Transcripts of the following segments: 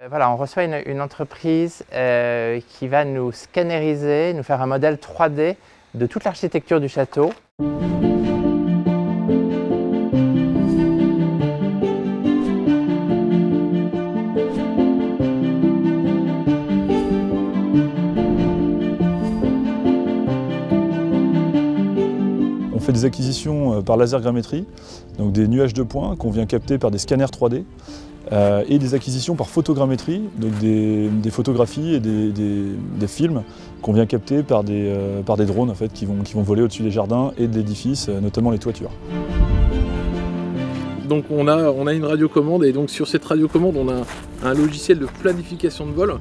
Voilà, on reçoit une entreprise qui va nous scanneriser, nous faire un modèle 3D de toute l'architecture du château. On fait des acquisitions par laser grammétrie, donc des nuages de points qu'on vient capter par des scanners 3D, et des acquisitions par photogrammétrie, donc des photographies et des films qu'on vient capter par des drones en fait, qui vont voler au-dessus des jardins et de l'édifice, notamment les toitures. Donc on a une radiocommande et donc sur cette radiocommande on a un logiciel de planification de vol.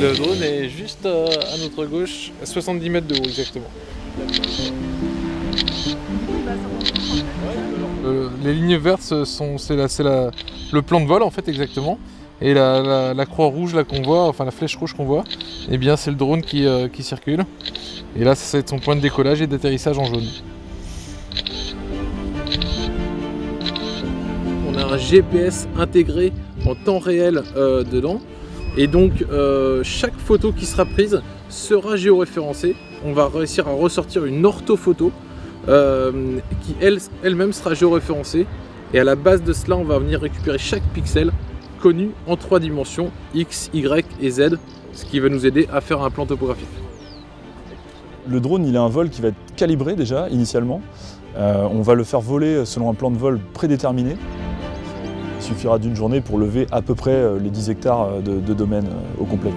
Le drone est juste à notre gauche, à 70 mètres de haut exactement. Les lignes vertes, c'est le plan de vol en fait exactement. Et la croix rouge là qu'on voit, enfin la flèche rouge qu'on voit, eh bien c'est le drone qui circule. Et là ça va être son point de décollage et d'atterrissage en jaune. On a un GPS intégré en temps réel dedans. Et donc chaque photo qui sera prise sera géoréférencée. On va réussir à ressortir une orthophoto qui elle-même sera géoréférencée. Et à la base de cela, on va venir récupérer chaque pixel connu en 3 dimensions, X, Y et Z, ce qui va nous aider à faire un plan topographique. Le drone, il a un vol qui va être calibré déjà, initialement. On va le faire voler selon un plan de vol prédéterminé. Il suffira d'une journée pour lever à peu près les 10 hectares de domaine au complet.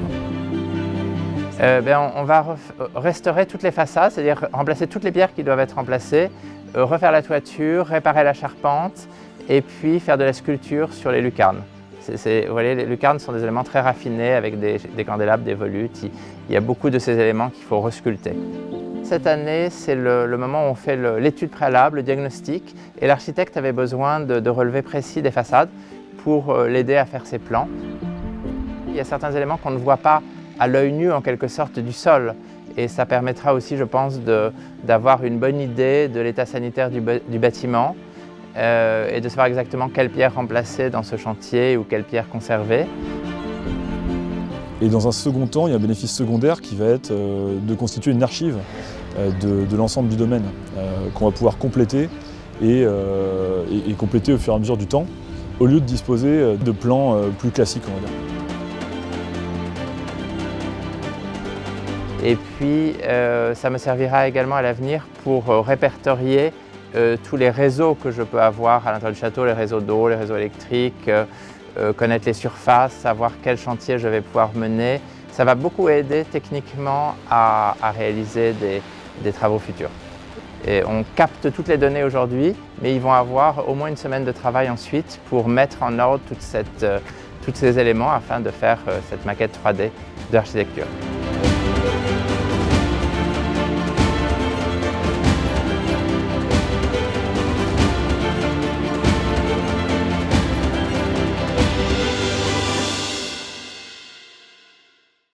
On va restaurer toutes les façades, c'est-à-dire remplacer toutes les pierres qui doivent être remplacées, refaire la toiture, réparer la charpente et puis faire de la sculpture sur les lucarnes. Vous voyez, les lucarnes sont des éléments très raffinés avec des candélabres, des volutes. Il y a beaucoup de ces éléments qu'il faut resculpter. Cette année, c'est le moment où on fait l'étude préalable, le diagnostic, et l'architecte avait besoin de relevés précis des façades pour l'aider à faire ses plans. Il y a certains éléments qu'on ne voit pas à l'œil nu en quelque sorte du sol, et ça permettra aussi, je pense, d'avoir une bonne idée de l'état sanitaire du bâtiment et de savoir exactement quelle pierre remplacer dans ce chantier ou quelle pierre conserver. Et dans un second temps, il y a un bénéfice secondaire qui va être de constituer une archive de l'ensemble du domaine qu'on va pouvoir compléter et compléter au fur et à mesure du temps, au lieu de disposer de plans plus classiques, on va dire. Et puis, ça me servira également à l'avenir pour répertorier tous les réseaux que je peux avoir à l'intérieur du château, les réseaux d'eau, les réseaux électriques, connaître les surfaces, savoir quel chantier je vais pouvoir mener. Ça va beaucoup aider techniquement à réaliser des travaux futurs. Et on capte toutes les données aujourd'hui, mais ils vont avoir au moins une semaine de travail ensuite pour mettre en ordre tous ces éléments afin de faire cette maquette 3D d'architecture.